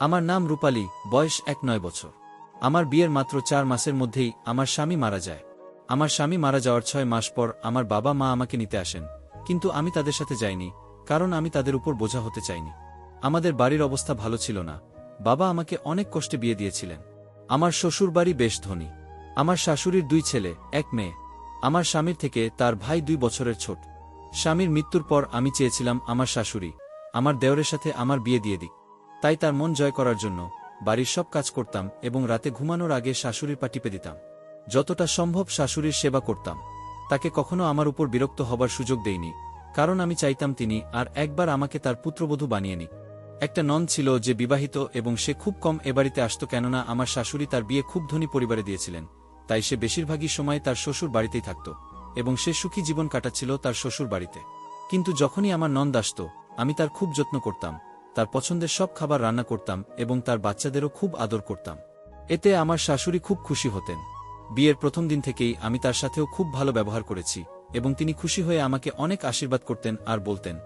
আমার নাম রূপালী, বয়স 9 বছর। আমার বিয়ের মাত্র 4 মাসের মধ্যেই আমার স্বামী মারা যায়। আমার স্বামী মারা যাওয়ার 6 মাস পর আমার বাবা মা আমাকে নিতে আসেন, কিন্তু আমি তাদের সাথে যাইনি, কারণ আমি তাদের উপর বোঝা হতে চাইনি। আমাদের বাড়ির অবস্থা ভালো ছিল না, বাবা আমাকে অনেক কষ্টে বিয়ে দিয়েছিলেন। আমার শ্বশুর বাড়ি বেশ ধনী। আমার শাশুড়ির 2 ছেলে 1 মেয়ে। আমার স্বামীর থেকে তার ভাই 2 বছরের ছোট। স্বামীর মৃত্যুর পর আমি চেয়েছিলাম আমার শাশুড়ি আমার দেওরের সাথে আমার বিয়ে দিয়ে দিক। তাই তার মন জয় করার জন্য বাড়ির সব কাজ করতাম এবং রাতে ঘুমানোর আগে শাশুড়ির পা টিপে দিতাম। যতটা সম্ভব শাশুড়ির সেবা করতাম। তাকে কখনো আমার উপর বিরক্ত হবার সুযোগ দেইনি, কারণ আমি চাইতাম তিনি আর একবার আমাকে তার পুত্রবধূ বানিয়ে নিক। একটা নন ছিল যে বিবাহিত এবং সে খুব কম এ বাড়িতে আসত, কেননা আমার শাশুড়ি তার বিয়ে খুব ধনী পরিবারে দিয়েছিলেন। তাই সে বেশিরভাগই সময় তার শ্বশুর বাড়িতেই থাকত এবং সে সুখী জীবন কাটাচ্ছিল তার শ্বশুর বাড়িতে। কিন্তু যখনই আমার নন্দ আসত, আমি তার খুব যত্ন করতাম, তার পছন্দের সব খাবার রান্না করতাম এবং তার বাচ্চাদেরও খুব আদর করতাম। এতে আমার শাশুড়ি খুব খুশি হতেন। বিয়ের প্রথম দিন থেকেই আমি তার সাথেও খুব ভালো ব্যবহার করেছি এবং তিনি খুশি হয়ে আমাকে অনেক আশীর্বাদ করতেন আর বলতেন,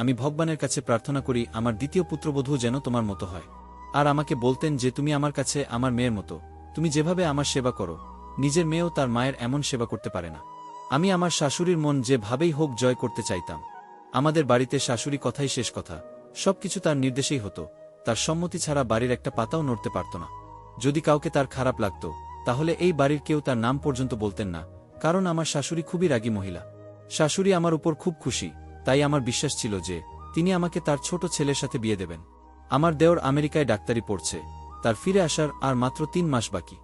আমি ভগবানের কাছে প্রার্থনা করি আমার দ্বিতীয় পুত্রবধূ যেন তোমার মতো হয়। আর আমাকে বলতেন যে তুমি আমার কাছে আমার মেয়ের মতো, তুমি যেভাবে আমার সেবা করো, নিজের মেয়েও তার মায়ের এমন সেবা করতে পারে না। আমি আমার শাশুড়ির মন যেভাবেই হোক জয় করতে চাইতাম। আমাদের বাড়িতে শাশুড়ি কথাই শেষ কথা, সবকিছু তার নির্দেশেই হতো। তার সম্মতি ছাড়া বাড়ির একটা পাতাও নড়তে পারত না। যদি কাউকে তার খারাপ লাগত, তাহলে এই বাড়ির কেউ তার নাম পর্যন্ত বলতেন না, কারণ আমার শাশুড়ি খুবই রাগী মহিলা। শাশুড়ি আমার উপর খুব খুশি, তাই আমার বিশ্বাস ছিল যে তিনি আমাকে তার ছোট ছেলের সাথে বিয়ে দেবেন। আমার দেওর আমেরিকায় ডাক্তারি পড়ছে, তার ফিরে আসার আর মাত্র 3 মাস বাকি।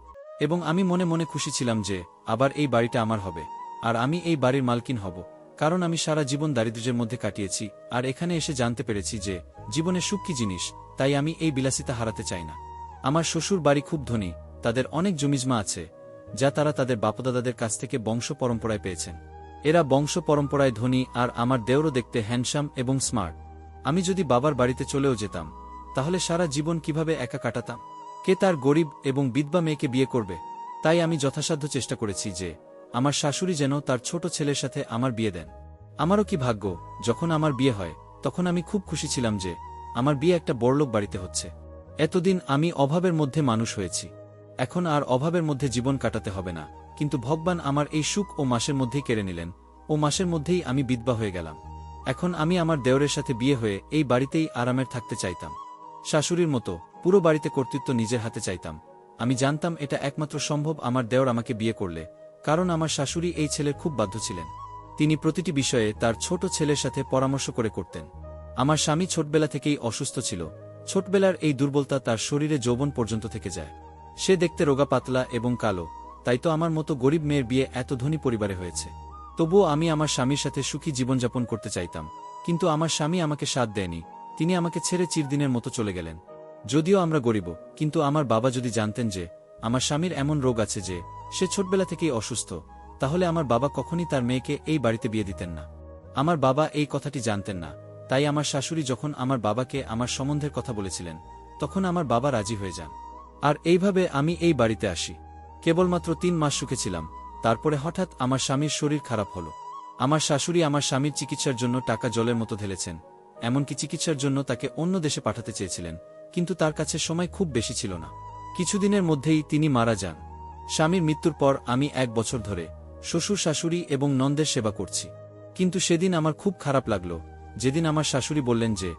এবং আমি মনে মনে খুশি ছিলাম যে আবার এই বাড়িটা আমার হবে, আর আমি এই বাড়ির মালকিন হব, কারণ আমি সারা জীবন দারিদ্র্যের মধ্যে কাটিয়েছি আর এখানে এসে জানতে পেরেছি যে জীবনে সুখ কি জিনিস। তাই আমি এই বিলাসিতা হারাতে চাই না। আমার শ্বশুর বাড়ি খুব ধনী, তাদের অনেক জমিজমা আছে, যা তারা তাদের বাপদাদাদের কাছ থেকে বংশ পরম্পরায় পেয়েছেন। এরা বংশ পরম্পরায় ধনী আর আমার দেওরও দেখতে হ্যান্ডসাম এবং স্মার্ট। আমি যদি বাবার বাড়িতে চলেও যেতাম, তাহলে সারা জীবন কিভাবে একা কাটাতাম? কে তার গরিব এবং বিধবা মেয়েকে বিয়ে করবে? তাই আমি যথাসাধ্য চেষ্টা করেছি যে আমার শাশুড়ি যেন তার ছোট ছেলের সাথে আমার বিয়ে দেন। আমারও কি ভাগ্য, যখন আমার বিয়ে হয় তখন আমি খুব খুশি ছিলাম যে আমার বিয়ে একটা বড়লোক বাড়িতে হচ্ছে। এতদিন আমি অভাবের মধ্যে মানুষ হয়েছি, এখন আর অভাবের মধ্যে জীবন কাটাতে হবে না। কিন্তু ভগবান আমার এই সুখ ও মাসের মধ্যেই কেড়ে নিলেন, ও মাসের মধ্যেই আমি বিধবা হয়ে গেলাম। এখন আমি আমার দেওরের সাথে বিয়ে হয়ে এই বাড়িতেই আরামের থাকতে চাইতাম। শাশুড়ির মতো পুরো বাড়িতে কর্তৃত্ব নিজের হাতে চাইতাম। আমি জানতাম এটা একমাত্র সম্ভব আমার দেওর আমাকে বিয়ে করলে, কারণ আমার শাশুড়ি এই ছেলের খুব বাধ্য ছিলেন। তিনি প্রতিটি বিষয়ে তার ছোট ছেলের সাথে পরামর্শ করে করতেন। আমার স্বামী ছোটবেলা থেকেই অসুস্থ ছিল। ছোটবেলার এই দুর্বলতা তার শরীরে যৌবন পর্যন্ত থেকে যায়। সে দেখতে রোগা পাতলা এবং কালো, তাই তো আমার মতো গরিব মেয়ের বিয়ে এত ধনী পরিবারে হয়েছে। তবুও আমি আমার স্বামীর সাথে সুখী জীবনযাপন করতে চাইতাম, কিন্তু আমার স্বামী আমাকে সাথ দেয়নি। তিনি আমাকে ছেড়ে চিরদিনের মতো চলে গেলেন। যদিও আমরা গরিব, কিন্তু আমার বাবা যদি জানতেন যে আমার স্বামীর এমন রোগ আছে যে সে ছোটবেলা থেকেই অসুস্থ, তাহলে আমার বাবা কখনই তার মেয়েকে এই বাড়িতে বিয়ে দিতেন না। আমার বাবা এই কথাটি জানতেন না, তাই আমার শাশুড়ি যখন আমার বাবাকে আমার সম্বন্ধের কথা বলেছিলেন, তখন আমার বাবা রাজি হয়ে যান। আর এইভাবে আমি এই বাড়িতে আসি। কেবলমাত্র 3 মাস সুখে ছিলাম, তারপরে হঠাৎ আমার স্বামীর শরীর খারাপ হলো। আমার শাশুড়ি আমার স্বামীর চিকিৎসার জন্য টাকা জলের মতো ঢেলেছেন। এমনকি চিকিৎসার জন্য তাকে অন্য দেশে পাঠাতে চেয়েছিলেন, কিন্তু তার কাছে সময় খুব বেশি ছিল না। কিছুদিনের মধ্যেই তিনি মারা যান। স্বামীর মৃত্যুর পর আমি 1 বছর ধরে শ্বশুর শাশুড়ি এবং নন্দের সেবা করছি। কিন্তু সেদিন আমার খুব খারাপ লাগলো, যেদিন আমার শাশুড়ি বললেন যে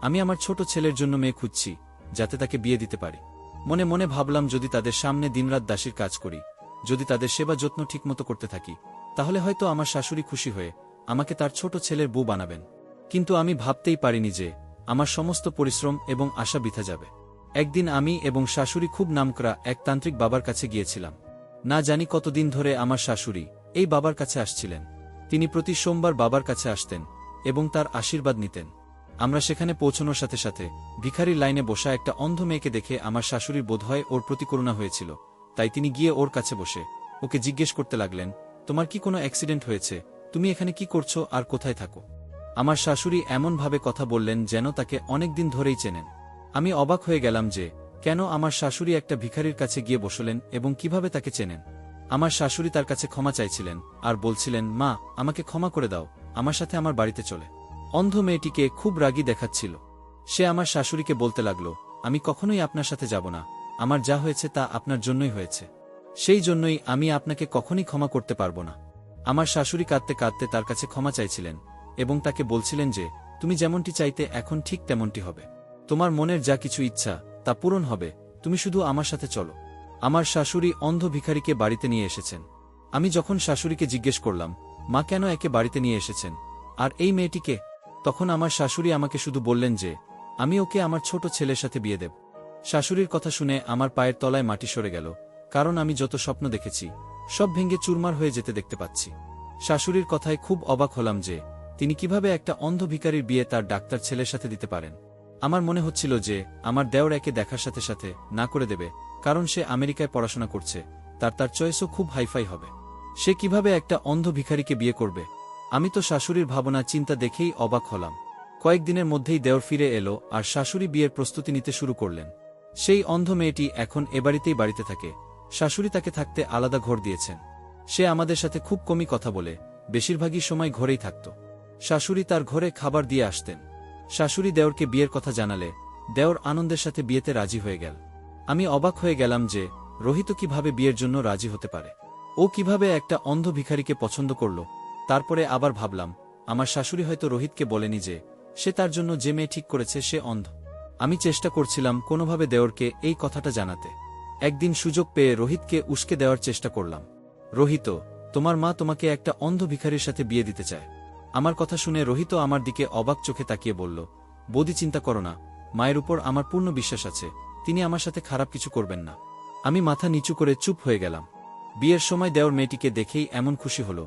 আমি আমার ছোট ছেলের জন্য মেয়ে খুঁজছি, যাতে তাকে বিয়ে দিতে পারি। মনে মনে ভাবলাম, যদি তাদের সামনে দিনরাত দাসীর কাজ করি, যদি তাদের সেবা যত্ন ঠিকমতো করতে থাকি, তাহলে হয়তো আমার শাশুড়ি খুশি হয়ে আমাকে তার ছোট ছেলের বউ বানাবেন। কিন্তু আমি ভাবতেই পারিনি যে আমার সমস্ত পরিশ্রম এবং আশা বৃথা যাবে। একদিন আমি এবং শাশুড়ি খুব নামকরা এক তান্ত্রিক বাবার কাছে গিয়েছিলাম। না জানি কতদিন ধরে আমার শাশুড়ি এই বাবার কাছে আসছিলেন। তিনি প্রতি সোমবার বাবার কাছে আসতেন এবং তার আশীর্বাদ নিতেন। আমরা সেখানে পৌঁছানোর সাথে সাথে ভিখারির লাইনে বসা একটা অন্ধ মেয়েকে দেখে আমার শাশুড়ির বোধহয় ওর প্রতি করুণা হয়েছিল। তাই তিনি গিয়ে ওর কাছে বসে ওকে জিজ্ঞেস করতে লাগলেন, তোমার কি কোনো অ্যাক্সিডেন্ট হয়েছে? তুমি এখানে কি করছো আর কোথায় থাকো? আমার শাশুড়ি এমনভাবে কথা বললেন যেন তাকে অনেক দিন ধরেই চেনেন। আমি অবাক হয়ে গেলাম যে কেন আমার শাশুড়ি একটা ভিখারির কাছে গিয়ে বসলেন এবং কিভাবে তাকে চেনেন। আমার শাশুড়ি তার কাছে ক্ষমা চাইছিলেন আর বলছিলেন, মা, আমাকে ক্ষমা করে দাও, আমার সাথে আমার বাড়িতে চলে। অন্ধ মেয়েটিকে খুব রাগী দেখাচ্ছিল। সে আমার শাশুড়িকে বলতে লাগল, আমি কখনোই আপনার সাথে যাব না, আমার যা হয়েছে তা আপনার জন্যই হয়েছে। সেই জন্যই আমি আপনাকে কখনই ক্ষমা করতে পারব না। আমার শাশুড়ি কাঁদতে কাঁদতে তার কাছে ক্ষমা চাইছিলেন এবং তাকে বলছিলেন যে, তুমি যেমনটি চাইতে এখন ঠিক তেমনটি হবে। তোমার মনের যা কিছু ইচ্ছা তা পূরণ হবে, তুমি শুধু আমার সাথে চলো। আমার শাশুড়ি অন্ধ ভিখারিকে বাড়িতে নিয়ে এসেছেন। আমি যখন শাশুড়িকে জিজ্ঞেস করলাম, মা কেন একে বাড়িতে নিয়ে এসেছেন, আর এই মেয়েটিকে, তখন আমার শাশুড়ি আমাকে শুধু বললেন যে, আমি ওকে আমার ছোট ছেলের সাথে বিয়ে দেব। শাশুড়ির কথা শুনে আমার পায়ের তলায় মাটি সরে গেল, কারণ আমি যত স্বপ্ন দেখেছি সব ভেঙে চুরমার হয়ে যেতে দেখতে পাচ্ছি। শাশুড়ির কথায় খুব অবাক হলাম যে তিনি কিভাবে একটা অন্ধ ভিখারির বিয়ে তার ডাক্তার ছেলের সাথে দিতে পারেন। আমার মনে হচ্ছিল যে আমার দেওর একে দেখার সাথে সাথে না করে দেবে, কারণ সে আমেরিকায় পড়াশোনা করছে, তার চয়েসও খুব হাইফাই হবে। সে কিভাবে একটা অন্ধ ভিখারিকে বিয়ে করবে? আমি তো শাশুড়ির ভাবনা চিন্তা দেখেই অবাক হলাম। কয়েকদিনের মধ্যেই দেওর ফিরে এলো আর শাশুড়ি বিয়ের প্রস্তুতি নিতে শুরু করলেন। সেই অন্ধ মেয়েটি এখন এবাড়িতেই বাড়িতে থাকে। শাশুড়ি তাকে থাকতে আলাদা ঘর দিয়েছেন। সে আমাদের সাথে খুব কমই কথা বলে, বেশিরভাগই সময় ঘরেই থাকত। শাশুড়ি তার ঘরে খাবার দিয়ে আসতেন। শাশুড়ি দেওরকে বিয়ের কথা জানালে দেওর আনন্দের সাথে বিয়েতে রাজি হয়ে গেল। আমি অবাক হয়ে গেলাম যে রোহিত কিভাবে বিয়ের জন্য রাজি হতে পারে। ও কিভাবে একটা অন্ধ ভিখারিকে পছন্দ করল। তারপরে আবার ভাবলাম, আমার শাশুড়ি হয়তো রোহিতকে বলেনি যে সে তার জন্য যে মেয়ে ঠিক করেছে সে অন্ধ। আমি চেষ্টা করছিলাম কোনোভাবে দেওরকে এই কথাটা জানাতে। একদিন সুযোগ পেয়ে রোহিতকে উস্কে দেওয়ার চেষ্টা করলাম। রোহিত, তোমার মা তোমাকে একটা অন্ধ ভিখারির সাথে বিয়ে দিতে চায়। আমার কথা শুনে রোহিত আমার দিকে অবাক চোখে তাকিয়ে বলল, বৌদি চিন্তা করো না, মায়ের উপর আমার পূর্ণ বিশ্বাস আছে, তিনি আমার সাথে খারাপ কিছু করবেন না। আমি মাথা নিচু করে চুপ হয়ে গেলাম। বিয়ের সময় দেওর মেয়েটিকে দেখেই এমন খুশি হলো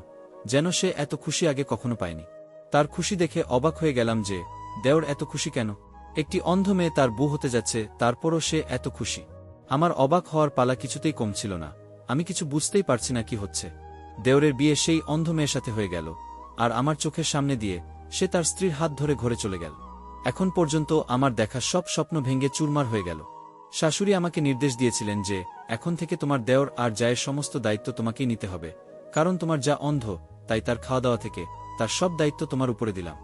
যেন সে এত খুশি আগে কখনো পায়নি। তার খুশি দেখে অবাক হয়ে গেলাম যে দেওর এত খুশি কেন। একটি অন্ধ মেয়ে তার বউ হতে যাচ্ছে, তারপরও সে এত খুশি। আমার অবাক হওয়ার পালা কিছুতেই কমছিল না। আমি কিছু বুঝতেই পারছি না কি হচ্ছে। দেওরের বিয়ে সেই অন্ধ মেয়ের সাথে হয়ে গেল, আর আমার চোখের সামনে দিয়ে সে তার স্ত্রীর হাত ধরে ঘরে চলে গেল। এখন পর্যন্ত আমার দেখা সব স্বপ্ন ভেঙে চুরমার হয়ে গেল। শাশুড়ি আমাকে নির্দেশ দিয়েছিলেন যে এখন থেকে তোমার দেওর আর জায়ের সমস্ত দায়িত্ব তোমাকেই নিতে হবে, কারণ তোমার যা অন্ধ, তাই তার খাওয়া দাওয়া থেকে তার সব দায়িত্ব তোমার উপরে দিলাম।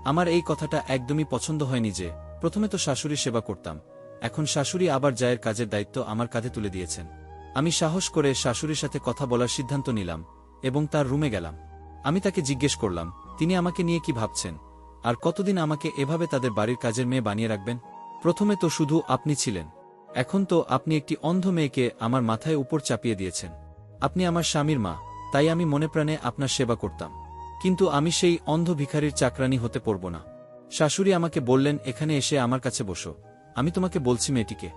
আমার এই কথাটা একদমই পছন্দ হয়নি যে প্রথমে তো শাশুড়ির সেবা করতাম, এখন শাশুড়ি আবার জায়ের কাজের দায়িত্ব আমার কাঁধে তুলে দিয়েছেন। আমি সাহস করে শাশুড়ির সাথে কথা বলার সিদ্ধান্ত নিলাম এবং তার রুমে গেলাম। আমি তাকে জিজ্ঞেস করলাম, তিনি আমাকে নিয়ে কি ভাবছেন, আর কতদিন আমাকে এভাবে তাদের বাড়ির কাজের মেয়ে বানিয়ে রাখবেন? প্রথমে তো শুধু আপনি ছিলেন, এখন তো আপনি একটি অন্ধ মেয়েকে আমার মাথায় উপর চাপিয়ে দিয়েছেন। আপনি আমার স্বামীর মা, তাই আমি মনে প্রাণে আপনার সেবা করতাম, কিন্তু আমি সেই অন্ধ ভিখারির চাকরানি হতে পারব না। শাশুড়ি আমাকে বললেন, এখানে এসে আমার কাছে বসো, আমি তোমাকে বলছি মেয়েটিকে।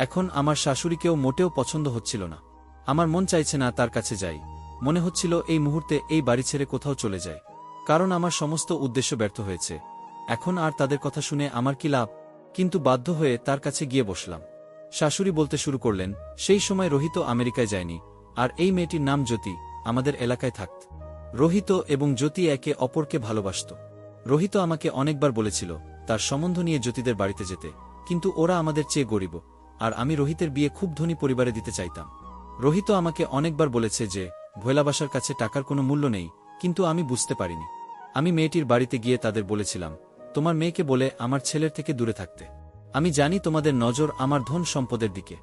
এখন আমার শাশুড়িকেও মোটেও পছন্দ হচ্ছিল না। আমার মন চাইছে না তার কাছে যাই, মনে হচ্ছিল এই মুহূর্তে এই বাড়ি ছেড়ে কোথাও চলে যায়, কারণ আমার সমস্ত উদ্দেশ্য ব্যর্থ হয়েছে। এখন আর তাদের কথা শুনে আমার কি লাভ? কিন্তু বাধ্য হয়ে তার কাছে গিয়ে বসলাম। শাশুড়ি বলতে শুরু করলেন, সেই সময় রোহিত আমেরিকায় যায়নি, আর এই মেয়েটির নাম জ্যোতি আমাদের এলাকায় থাকত। রোহিত এবং জ্যোতি একে অপরকে ভালোবাসত। রোহিত আমাকে অনেকবার বলেছিল তার সম্বন্ধ নিয়ে জ্যোতিদের বাড়িতে যেতে, কিন্তু ওরা আমাদের চেয়ে গরিব, আর আমি রোহিতের বিয়ে খুব ধনী পরিবারে দিতে চাইতাম। রোহিত আমাকে অনেকবার বলেছে যে ভোলাবাসার কাছে টাকার কোনো মূল্য নেই, কিন্তু আমি বুঝতে পারিনি। আমি মেয়েটির বাড়িতে গিয়ে তাদের বলেছিলাম, তোমার মেয়েকে বলে আমার ছেলের থেকে দূরে থাকতে। আমি জানি তোমাদের নজর আমার ধন সম্পদের দিকে,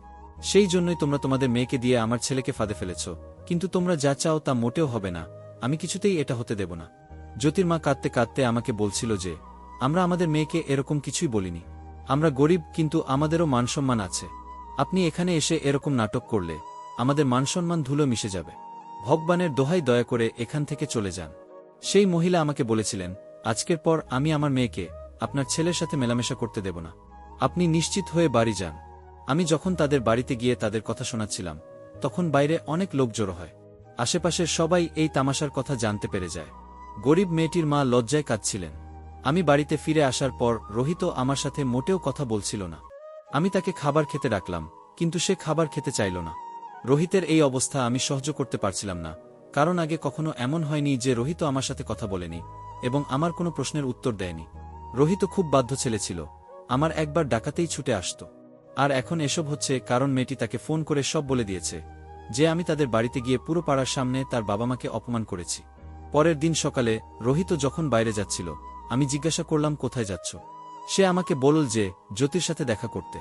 সেই জন্যই তোমরা তোমাদের মেয়েকে দিয়ে আমার ছেলেকে ফাঁদে ফেলেছ, কিন্তু তোমরা যা চাও তা মোটেও হবে না, আমি কিছুতেই এটা হতে দেব না। জ্যোতির মা কাঁদতে কাঁদতে আমাকে বলছিল যে আমরা আমাদের মেয়েকে এরকম কিছুই বলিনি, আমরা গরিব, কিন্তু আমাদেরও মানসম্মান আছে। আপনি এখানে এসে এরকম নাটক করলে আমাদের মানসম্মান ধুলো মিশে যাবে। ভগবানের দোহাই, দয়া করে এখান থেকে চলে যান। সেই মহিলা আমাকে বলেছিলেন, আজকের পর আমি আমার মেয়েকে আপনার ছেলের সাথে মেলামেশা করতে দেব না, আপনি নিশ্চিত হয়ে বাড়ি যান। আমি যখন তাদের বাড়িতে গিয়ে তাদের কথা শোনাচ্ছিলাম, তখন বাইরে অনেক লোক জড়ো হয়। আশেপাশের সবাই এই তামাশার কথা জানতে পেরে যায়। গরিব মেয়েটির মা লজ্জায় কাঁদছিলেন। আমি বাড়িতে ফিরে আসার পর রোহিত আমার সাথে মোটেও কথা বলছিল না। আমি তাকে খাবার খেতে ডাকলাম, কিন্তু সে খাবার খেতে চাইল না। রোহিতের এই অবস্থা আমি সহ্য করতে পারছিলাম না, কারণ আগে কখনো এমন হয়নি যে রোহিত আমার সাথে কথা বলেনি এবং আমার কোনো প্রশ্নের উত্তর দেয়নি। রোহিত খুব বাধ্য ছেলে ছিল, আমার একবার ডাকাতেই ছুটে আসত। আর এখন এসব হচ্ছে কারণ মেয়েটি তাকে ফোন করে সব বলে দিয়েছে যে আমি তাদের বাড়িতে গিয়ে পুরো পাড়ার সামনে তার বাবা মাকে অপমান করেছি। পরের দিন সকালে রোহিত যখন বাইরে যাচ্ছিল, আমি জিজ্ঞাসা করলাম, কোথায় যাচ্ছ? সে আমাকে বলল যে জ্যোতির সাথে দেখা করতে।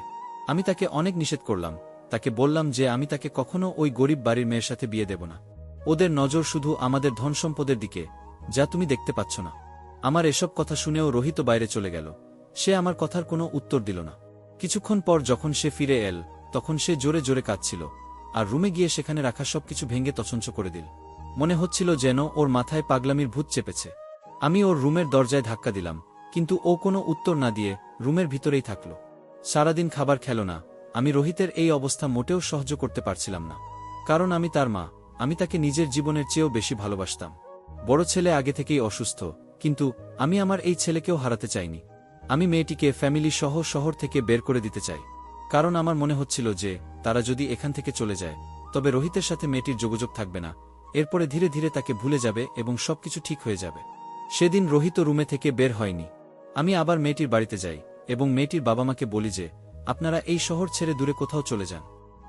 আমি তাকে অনেক নিষেধ করলাম, তাকে বললাম যে আমি তাকে কখনো ওই গরিব বাড়ির মেয়ের সাথে বিয়ে দেব না। ওদের নজর শুধু আমাদের ধন সম্পদের দিকে, যা তুমি দেখতে পাচ্ছ না। আমার এসব কথা শুনেও রোহিত বাইরে চলে গেল। সে আমার কথার কোনো উত্তর দিল না। কিছুক্ষণ পর যখন সে ফিরে এল, তখন সে জোরে জোরে কাঁদছিল, আর রুমে গিয়ে সেখানে রাখা সবকিছু ভেঙে তছনছ করে দিল। মনে হচ্ছিল যেন ওর মাথায় পাগলামির ভূত চেপেছে। আমি ওর রুমের দরজায় ধাক্কা দিলাম, কিন্তু ও কোনো উত্তর না দিয়ে রুমের ভিতরেই থাকল। সারাদিন খাবার খেল না। আমি রোহিতের এই অবস্থা মোটেও সহ্য করতে পারছিলাম না, কারণ আমি তার মা। আমি তাকে নিজের জীবনের চেয়েও বেশি ভালোবাসতাম। বড় ছেলে আগে থেকেই অসুস্থ, কিন্তু আমি আমার এই ছেলেকেও হারাতে চাইনি। আমি মেয়েটিকে ফ্যামিলি সহ শহর থেকে বের করে দিতে চাই, কারণ আমার মনে হচ্ছিল যে তারা যদি এখান থেকে চলে যায়, তবে রোহিতের সাথে মেয়েটির যোগাযোগ থাকবে না। এরপরে ধীরে ধীরে তাকে ভুলে যাবে এবং সবকিছু ঠিক হয়ে যাবে। সেদিন রোহিত রুমে থেকে বের হয়নি। আমি আবার মেয়েটির বাড়িতে যাই এবং মেয়েটির বাবা মাকে বলি যে আপনারা এই শহর ছেড়ে দূরে কোথাও চলে যান।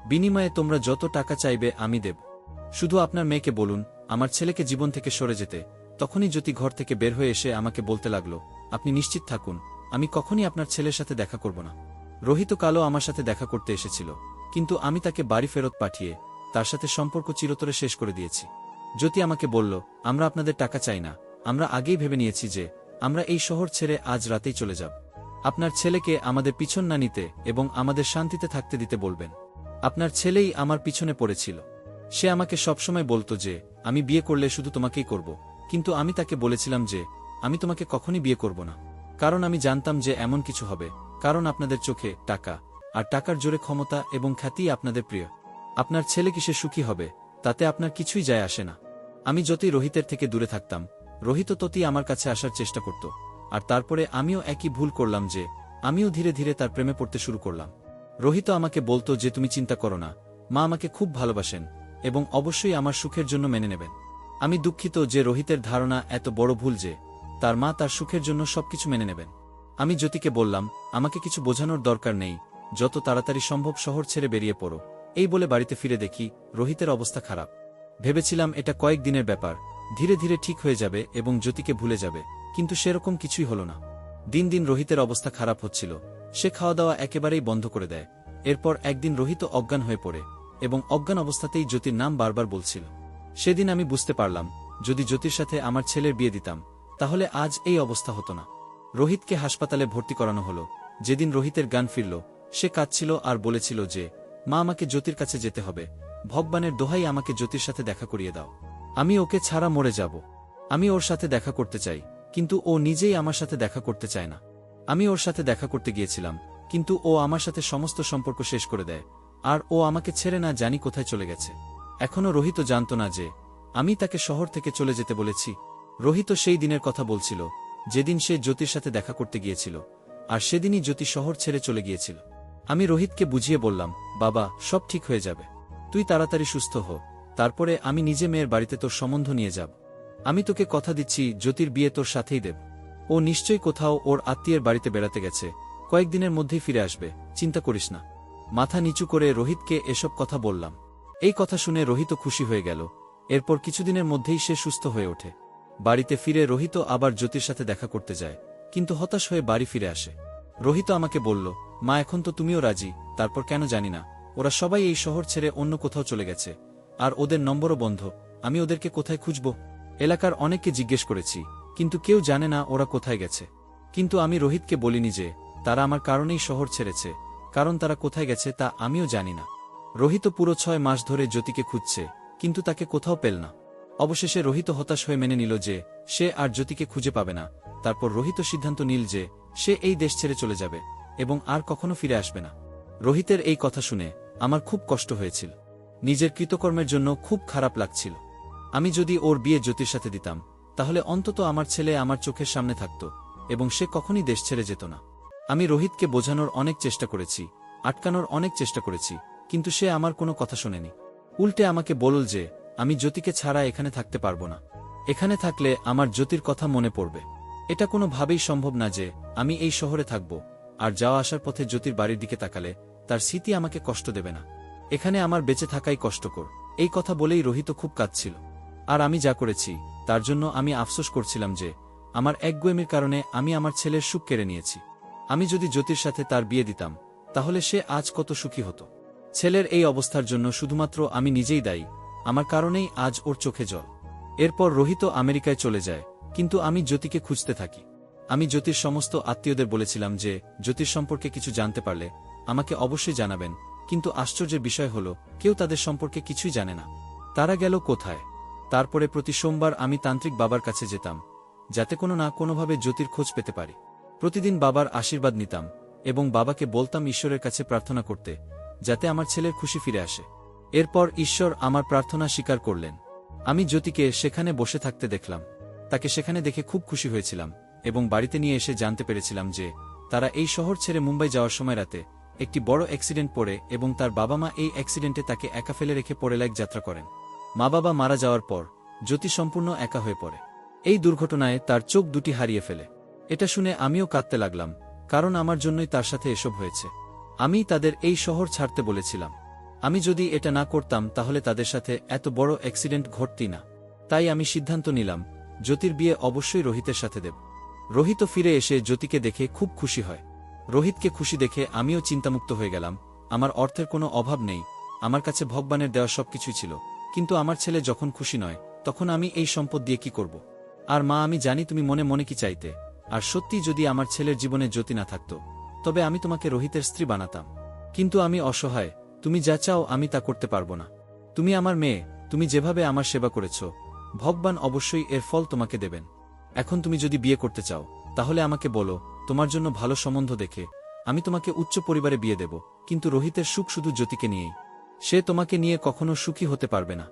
বিনিময়ে তোমরা যত টাকা চাইবে আমি দেব। শুধু আপনার মেয়েকে বলুন আমার ছেলেকে জীবন থেকে সরে যেতে। তখনই জ্যোতি ঘর থেকে বের হয়ে এসে আমাকে বলতে লাগল, আপনি নিশ্চিত থাকুন, আমি কখনই আপনার ছেলের সাথে দেখা করব না। রোহিত কালও আমার সাথে দেখা করতে এসেছিল, কিন্তু আমি তাকে বাড়ি ফেরত পাঠিয়ে তার সাথে সম্পর্ক চিরতরে শেষ করে দিয়েছি। জ্যোতি আমাকে বলল, আমরা আপনাদের টাকা চাই না, আমরা আগেই ভেবে নিয়েছি যে আমরা এই শহর ছেড়ে আজ রাতেই চলে যাব। আপনার ছেলেকে আমাদের পিছন না নিতে এবং আমাদের শান্তিতে থাকতে দিতে বলবেন। আপনার ছেলেই আমার পিছনে পড়েছিল। সে আমাকে সবসময় বলতো যে আমি বিয়ে করলে শুধু তোমাকেই করব, কিন্তু আমি তাকে বলেছিলাম যে আমি তোমাকে কখনই বিয়ে করব না, কারণ আমি জানতাম যে এমন কিছু হবে, কারণ আপনাদের চোখে টাকা আর টাকার জোরে ক্ষমতা এবং খ্যাতি আপনাদের প্রিয়। আপনার ছেলে কিসে সুখী হবে তাতে আপনার কিছুই যায় আসে না। আমি যতই রোহিতের থেকে দূরে থাকতাম, রোহিত ততই আমার কাছে আসার চেষ্টা করত, আর তারপরে আমিও একই ভুল করলাম যে আমিও ধীরে ধীরে তার প্রেমে পড়তে শুরু করলাম। রোহিত আমাকে বলতো যে তুমি চিন্তা করো না, মা আমাকে খুব ভালোবাসেন এবং অবশ্যই আমার সুখের জন্য মেনে নেবেন। আমি দুঃখিত যে রোহিতের ধারণা এত বড় ভুল যে তার মা তার সুখের জন্য সবকিছু মেনে নেবেন। আমি জ্যোতিকে বললাম, আমাকে কিছু বোঝানোর দরকার নেই, যত তাড়াতাড়ি সম্ভব শহর ছেড়ে বেরিয়ে পড়ো। এই বলে বাড়িতে ফিরে দেখি রোহিতের অবস্থা খারাপ। ভেবেছিলাম এটা কয়েক দিনের ব্যাপার, ধীরে ধীরে ঠিক হয়ে যাবে এবং জ্যোতিকে ভুলে যাবে, কিন্তু সেরকম কিছুই হলো না। দিন দিন রোহিতের অবস্থা খারাপ হচ্ছিল। সে খাওয়া দাওয়া একেবারেই বন্ধ করে দেয়। এরপর একদিন রোহিত অজ্ঞান হয়ে পড়ে এবং অজ্ঞান অবস্থাতেই জ্যোতির নাম বারবার বলছিল। সেদিন আমি বুঝতে পারলাম, যদি জ্যোতির সাথে আমার ছেলের বিয়ে দিতাম তাহলে আজ এই অবস্থা হতো না। রোহিতকে হাসপাতালে ভর্তি করানো হলো। যেদিন রোহিতের জ্ঞান ফিরল, সে কাঁদছিল আর বলেছিল যে মা, আমাকে জ্যোতির কাছে যেতে হবে, ভগবানের দোহাই আমাকে জ্যোতির সাথে দেখা করিয়ে দাও। আমি ওকে ছাড়া মরে যাব। আমি ওর সাথে দেখা করতে চাই, কিন্তু ও নিজেই আমার সাথে দেখা করতে চায় না। আমি ওর সাথে দেখা করতে গিয়েছিলাম, কিন্তু ও আমার সাথে সমস্ত সম্পর্ক শেষ করে দেয়, আর ও আমাকে ছেড়ে না জানি কোথায় চলে গেছে। এখনো রোহিত জানত না যে আমি তাকে শহর থেকে চলে যেতে বলেছি। রোহিত সেই দিনের কথা বলছিল যেদিন সে জ্যোতির সাথে দেখা করতে গিয়েছিল, আর সেদিনই জ্যোতি শহর ছেড়ে চলে গিয়েছিল। আমি রোহিতকে বুঝিয়ে বললাম, বাবা, সব ঠিক হয়ে যাবে, তুই তাড়াতাড়ি সুস্থ হ, তারপরে আমি নিজে মেয়ের বাড়িতে তোর সম্বন্ধ নিয়ে যাব। আমি তোকে কথা দিচ্ছি, জ্যোতির বিয়ে তোর সাথেই দেব। ও নিশ্চয়ই কোথাও ওর আত্মীয়ের বাড়িতে বেড়াতে গেছে, কয়েকদিনের মধ্যেই ফিরে আসবে, চিন্তা করিস না। মাথা নিচু করে রোহিতকে এসব কথা বললাম। এই কথা শুনে রোহিত খুশি হয়ে গেল। এরপর কিছুদিনের মধ্যেই সে সুস্থ হয়ে ওঠে। বাড়িতে ফিরে রোহিত আবার জ্যোতির সাথে দেখা করতে যায়, কিন্তু হতাশ হয়ে বাড়ি ফিরে আসে। রোহিত আমাকে বলল, মা, এখন তো তুমিও রাজি, তারপর কেন জানি না ওরা সবাই এই শহর ছেড়ে অন্য কোথাও চলে গেছে, আর ওদের নম্বরও বন্ধ। আমি ওদেরকে কোথায় খুঁজব? এলাকার অনেককে জিজ্ঞেস করেছি, কিন্তু কেউ জানে না ওরা কোথায় গেছে। কিন্তু আমি রোহিতকে বলিনি যে তারা আমার কারণেই শহর ছেড়েছে, কারণ তারা কোথায় গেছে তা আমিও জানি না। রোহিত পুরো 6 মাস ধরে জ্যোতিকে খুঁজছে, কিন্তু তাকে কোথাও পেল না। অবশেষে রোহিত হতাশ হয়ে মেনে নিল যে সে আর জ্যোতিকে খুঁজে পাবে না। তারপর রোহিত সিদ্ধান্ত নিল যে সে এই দেশ ছেড়ে চলে যাবে এবং আর কখনো ফিরে আসবে না। রোহিতের এই কথা শুনে আমার খুব কষ্ট হয়েছিল। নিজের কৃতকর্মের জন্য খুব খারাপ লাগছিল। আমি যদি ওর বিয়ে জ্যোতির সাথে দিতাম, তাহলে অন্তত আমার ছেলে আমার চোখের সামনে থাকত এবং সে কখনই দেশ ছেড়ে যেত না। আমি রোহিতকে বোঝানোর অনেক চেষ্টা করেছি, আটকানোর অনেক চেষ্টা করেছি, কিন্তু সে আমার কোনো কথা শোনেনি। উল্টে আমাকে বলল যে আমি জ্যোতিকে ছাড়া এখানে থাকতে পারবো না। এখানে থাকলে আমার জ্যোতির কথা মনে পড়বে। এটা কোনোভাবেই সম্ভব না যে আমি এই শহরে থাকব আর যাওয়া আসার পথে জ্যোতির বাড়ির দিকে তাকালে তার স্মৃতি আমাকে কষ্ট দেবে না। এখানে আমার বেঁচে থাকাই কষ্টকর। এই কথা বলেই রোহিত খুব কাঁদছিল। আর আমি যা করেছি তার জন্য আমি আফসোস করছিলাম যে আমার একগুঁয়েমির কারণে আমি আমার ছেলের সুখ কেড়ে নিয়েছি। আমি যদি জ্যোতির সাথে তার বিয়ে দিতাম, তাহলে সে আজ কত সুখী হতো। ছেলের এই অবস্থার জন্য শুধুমাত্র আমি নিজেই দায়ী, আমার কারণেই আজ ওর চোখে জল। এরপর রোহিত আমেরিকায় চলে যায়, কিন্তু আমি জ্যোতিকে খুঁজতে থাকি। আমি জ্যোতির সমস্ত আত্মীয়দের বলেছিলাম যে জ্যোতির সম্পর্কে কিছু জানতে পারলে আমাকে অবশ্যই জানাবেন, কিন্তু আশ্চর্যের বিষয় হল কেউ তাদের সম্পর্কে কিছুই জানে না। তারা গেল কোথায়? তারপরে প্রতি সোমবার আমি তান্ত্রিক বাবার কাছে যেতাম, যাতে কোনো না কোনোভাবে জ্যোতির খোঁজ পেতে পারি। প্রতিদিন বাবার আশীর্বাদ নিতাম এবং বাবাকে বলতাম ঈশ্বরের কাছে প্রার্থনা করতে, যাতে আমার ছেলের খুশি ফিরে আসে। এরপর ঈশ্বর আমার প্রার্থনা স্বীকার করলেন। আমি জ্যোতিকে সেখানে বসে থাকতে দেখলাম। তাকে সেখানে দেখে খুব খুশি হয়েছিলাম এবং বাড়িতে নিয়ে এসে জানতে পেরেছিলাম যে তারা এই শহর ছেড়ে মুম্বাই যাওয়ার সময় রাতে একটি বড় অ্যাক্সিডেন্ট পড়ে এবং তার বাবা মা এই অ্যাক্সিডেন্টে তাকে একা ফেলে রেখে পরেলাইক যাত্রা করেন। মা বাবা মারা যাওয়ার পর জ্যোতি সম্পূর্ণ একা হয়ে পড়ে। এই দুর্ঘটনায় তার চোখ দুটি হারিয়ে ফেলে। এটা শুনে আমিও কাঁদতে লাগলাম, কারণ আমার জন্যই তার সাথে এসব হয়েছে। আমি তাদের এই শহর ছাড়তে বলেছিলাম। আমি যদি এটা না করতাম তাহলে তাদের সাথে এত বড় অ্যাক্সিডেন্ট ঘটতই না। তাই আমি সিদ্ধান্ত নিলাম জ্যোতির বিয়ে অবশ্যই রোহিতের সাথে দেব। রোহিত ফিরে এসে জ্যোতিকে দেখে খুব খুশি হয়। রোহিতকে খুশি দেখে আমিও চিন্তামুক্ত হয়ে গেলাম। আমার অর্থের কোনো অভাব নেই, আমার কাছে ভগবানের দেওয়া সবকিছুই ছিল, কিন্তু আমার ছেলে যখন খুশি নয় তখন আমি এই সম্পদ দিয়ে কি করব? আর মা, আমি জানি তুমি মনে মনে কি চাইতে, আর সত্যি যদি আমার ছেলের জীবনে জ্যোতি না থাকত তবে আমি তোমাকে রোহিতের স্ত্রী বানাতাম। কিন্তু আমি অসহায়, তুমি যা চাও আমি তা করতে পারবো না। তুমি আমার মেয়ে, তুমি যেভাবে আমার সেবা করেছ, ভগবান অবশ্যই এর ফল তোমাকে দেবেন। এখন তুমি যদি বিয়ে করতে চাও তাহলে আমাকে বলো, তোমার জন্য ভালো সম্বন্ধ দেখে আমি তোমাকে উচ্চ পরিবারে বিয়ে দেব, কিন্তু রোহিতের সুখ শুধু জ্যোতিকে নিয়েই। সে তোমাকে নিয়ে কখনো সুখী হতে পারবে না।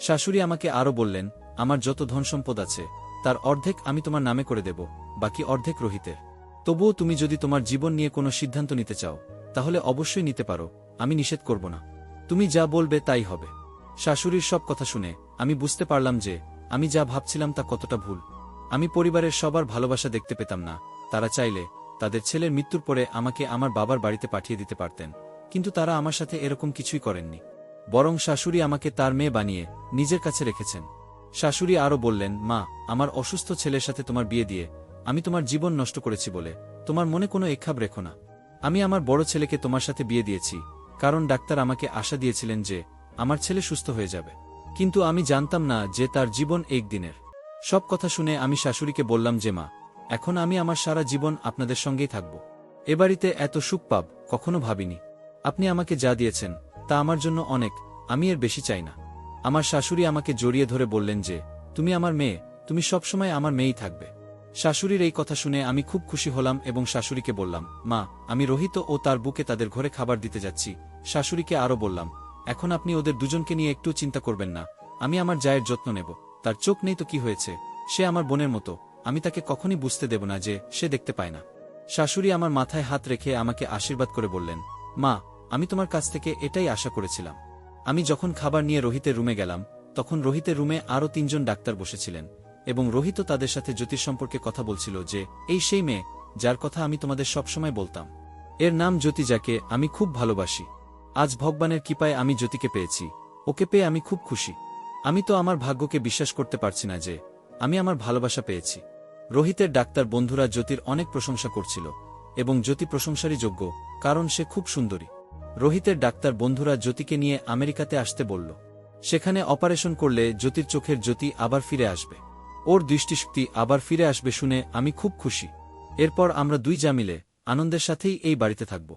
শাশুড়ি আমাকে আরও বললেন, আমার যত ধন সম্পদ আছে তার অর্ধেক আমি তোমার নামে করে দেব, বাকি অর্ধেক রোহিতের। তবুও তুমি যদি তোমার জীবন নিয়ে কোনো সিদ্ধান্ত নিতে চাও তাহলে অবশ্যই নিতে পারো, আমি নিষেধ করব না। তুমি যা বলবে তাই হবে। শাশুড়ির সব কথা শুনে আমি বুঝতে পারলাম যে আমি যা ভাবছিলাম তা কতটা ভুল। আমি পরিবারের সবার ভালোবাসা দেখতে পেতাম না। তারা চাইলে তাদের ছেলের মৃত্যুর পরে আমাকে আমার বাবার বাড়িতে পাঠিয়ে দিতে পারতেন, কিন্তু তারা আমার সাথে এরকম কিছুই করেননি। বরং শাশুড়ি আমাকে তার মেয়ে বানিয়ে নিজের কাছে রেখেছেন। শাশুড়ি আরও বললেন, মা, আমার অসুস্থ ছেলের সাথে তোমার বিয়ে দিয়ে আমি তোমার জীবন নষ্ট করেছি বলে তোমার মনে কোনো একখাপ রেখো না। আমি আমার বড় ছেলেকে তোমার সাথে বিয়ে দিয়েছি কারণ ডাক্তার আমাকে আশা দিয়েছিলেন যে আমার ছেলে সুস্থ হয়ে যাবে, কিন্তু আমি জানতাম না যে তার জীবন একদিনের। সব কথা শুনে আমি শাশুড়িকে বললাম যে মা, এখন আমি আমার সারা জীবন আপনাদের সঙ্গেই থাকব। এ বাড়িতে এত সুখ পাব কখনো ভাবিনি। আপনি আমাকে যা দিয়েছেন তা আমার জন্য অনেক, আমি এর বেশি চাই না। আমার শাশুড়ি আমাকে জড়িয়ে ধরে বললেন যে তুমি আমার মেয়ে, তুমি সবসময় আমার মেয়েই থাকবে। শাশুড়ির এই কথা শুনে আমি খুব খুশি হলাম এবং শাশুড়িকে বললাম, মা, আমি রোহিত ও তার বুকে তাদের ঘরে খাবার দিতে যাচ্ছি। শাশুড়িকে আরও বললাম, এখন আপনি ওদের দুজনকে নিয়ে একটু চিন্তা করবেন না, আমি আমার জায়ের যত্ন নেব। তার চোখ নেই তো কি হয়েছে, সে আমার বোনের মতো, আমি তাকে কখনই বুঝতে দেব না যে সে দেখতে পায় না। শাশুড়ি আমার মাথায় হাত রেখে আমাকে আশীর্বাদ করে বললেন, মা, আমি তোমার কাছ থেকে এটাই আশা করেছিলাম। আমি যখন খাবার নিয়ে রোহিতের রুমে গেলাম তখন রোহিতের রুমে আরও 3 জন ডাক্তার বসেছিলেন এবং রোহিত তাদের সাথে জ্যোতির সম্পর্কে কথা বলছিল যে এই সেই মেয়ে যার কথা আমি তোমাদের সবসময় বলতাম। এর নাম জ্যোতি, যাকে আমি খুব ভালোবাসি। আজ ভগবানের কৃপায় আমি জ্যোতিকে পেয়েছি। ওকে পেয়ে আমি খুব খুশি। আমি তো আমার ভাগ্যকে বিশ্বাস করতে পারছি না যে আমি আমার ভালোবাসা পেয়েছি। রোহিতের ডাক্তার বন্ধুরা জ্যোতির অনেক প্রশংসা করছিল এবং জ্যোতি প্রশংসারই যোগ্য, কারণ সে খুব সুন্দরী। রোহিতের ডাক্তার বন্ধুরা জ্যোতিকে নিয়ে আমেরিকাতে আসতে বলল। সেখানে অপারেশন করলে জ্যোতির চোখের জ্যোতি আবার ফিরে আসবে, ওর দৃষ্টিশক্তি আবার ফিরে আসবে শুনে আমি খুব খুশি। এরপর আমরা 2 যা মিলে আনন্দের সাথেই এই বাড়িতে থাকব।